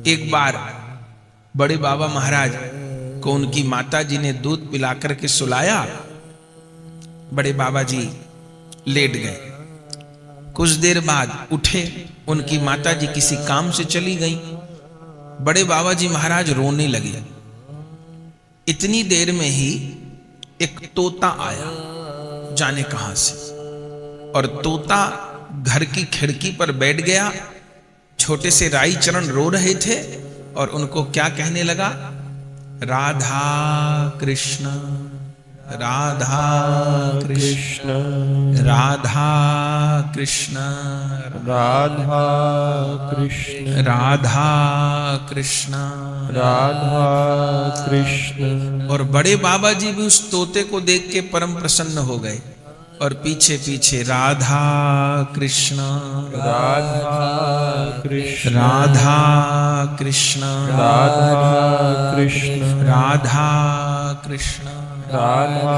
एक बार बड़े बाबा महाराज को उनकी माता जी ने दूध पिला करके सुलाया। बड़े बाबा जी लेट गए। कुछ देर बाद उठे, उनकी माता जी किसी काम से चली गई। बड़े बाबा जी महाराज रोने लगे। इतनी देर में ही एक तोता आया, जाने कहां से, और तोता घर की खिड़की पर बैठ गया। छोटे से राई चरण रो रहे थे और उनको क्या कहने लगा? राधा कृष्ण राधा कृष्ण राधा कृष्ण राधा कृष्ण राधा कृष्ण राधा कृष्ण। और बड़े बाबा जी भी उस तोते को देख के परम प्रसन्न हो गए और पीछे पीछे राधा कृष्ण राधा कृष्ण राधा कृष्ण राधा कृष्ण राधा कृष्ण राधा